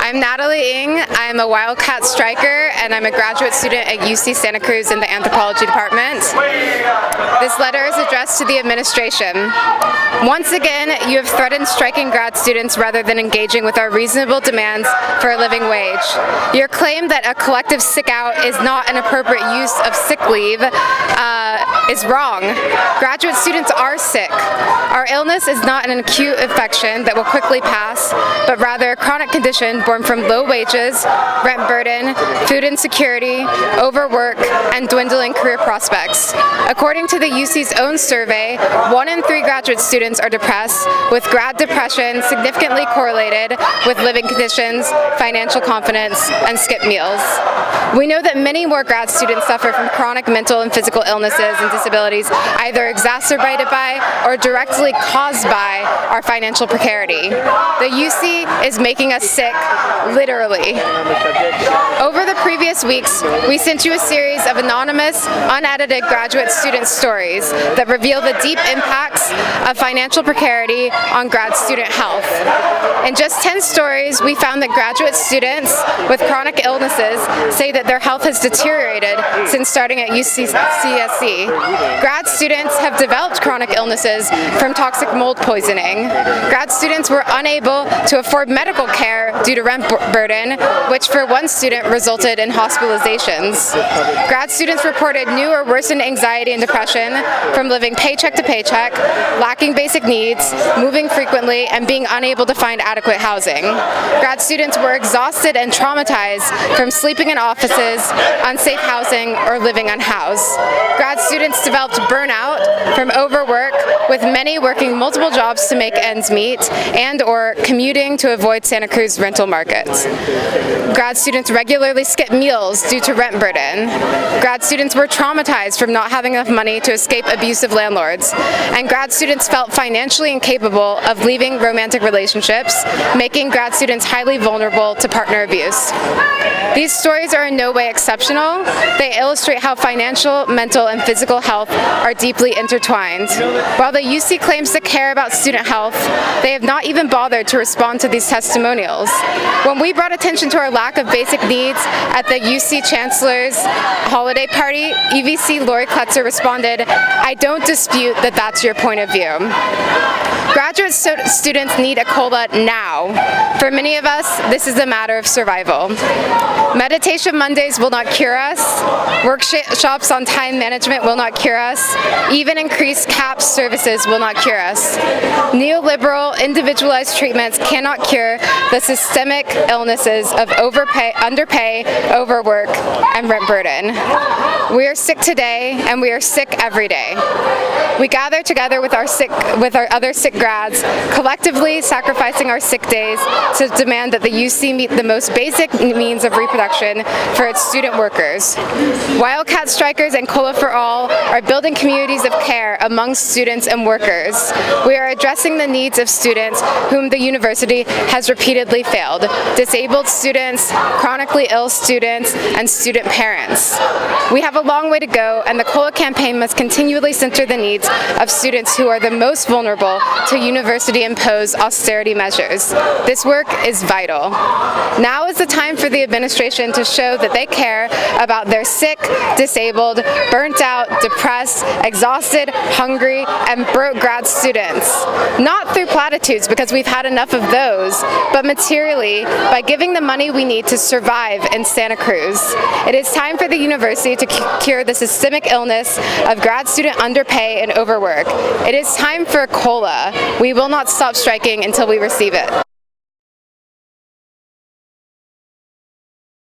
I'm Natalie Ng. I'm a Wildcat striker, and I'm a graduate student at UC Santa Cruz in the anthropology department. This letter is addressed to the administration. Once again, you have threatened striking grad students rather than engaging with our reasonable demands for a living wage. Your claim that a collective sick out is not an appropriate use of sick leave is wrong. Graduate students are sick. Our illness is not an acute infection that will quickly pass, but rather a chronic condition born from low wages, rent burden, food insecurity, overwork, and dwindling career prospects. According to the UC's own survey, 1 in 3 graduate students are depressed, with grad depression significantly correlated with living conditions, financial confidence, and skipped meals. We know that many more grad students suffer from chronic mental and physical illnesses and disabilities, either exacerbated by or directly caused by our financial precarity. The UC is making us sick, literally. Over the previous weeks, we sent you a series of anonymous, unedited graduate student stories that reveal the deep impacts of financial precarity on grad student health. In just 10 stories, we found that graduate students with chronic illnesses say that their health has deteriorated since starting at UCSC. Grad students have developed chronic illnesses from toxic mold poisoning. Grad students were unable to afford medical care due to rent burden, which for one student resulted in hospitalizations. Grad students reported new or worsened anxiety and depression from living paycheck to paycheck, lacking basic needs, moving frequently, and being unable to find adequate housing. Grad students were exhausted and traumatized from sleeping in offices, unsafe housing, or living unhoused. Grad students developed burnout from overwork, with many working multiple jobs to make ends meet and/or commuting to avoid Santa Cruz rental markets. Grad students regularly skip meals due to rent burden. Grad students were traumatized from not having enough money to escape abusive landlords. And grad students felt financially incapable of leaving romantic relationships, making grad students highly vulnerable to partner abuse. These stories are in no way exceptional. They illustrate how financial, mental, and physical health are deeply intertwined. While the UC claims to care about student health, they have not even bothered to respond to these testimonials. When we brought attention to our lack of basic needs at the UC Chancellor's holiday party, EVC Lori Kletzer responded, "I don't dispute that that's your point of view." Graduate students need a COLA now. For many of us, this is a matter of survival. Meditation Mondays will not cure us. Workshops on time management will not cure us. Even increased CAP services will not cure us. Neoliberal, individualized treatments cannot cure the systemic illnesses of underpay, overwork, and rent burden. We are sick today, and we are sick every day. We gather together with our other sick grads, collectively sacrificing our sick days to demand that the UC meet the most basic means of reproduction for its student workers. Wildcat strikers and COLA for All are building communities of care among students and workers. We are addressing the needs of students whom the university has repeatedly failed: disabled students, chronically ill students, and student parents. We have a long way to go, and the COLA campaign must continually center the needs of students who are the most vulnerable to university-imposed austerity measures. This work is vital. Now is the time for the administration to show that they care about their sick, disabled, burnt out, depressed, exhausted, hungry, and broke grad students. Not through platitudes, because we've had enough of those, but materially by giving the money we need to survive in Santa Cruz. It is time for the university to cure the systemic illness of grad student underpay and overwork. It is time for a COLA. We will not stop striking until we receive it.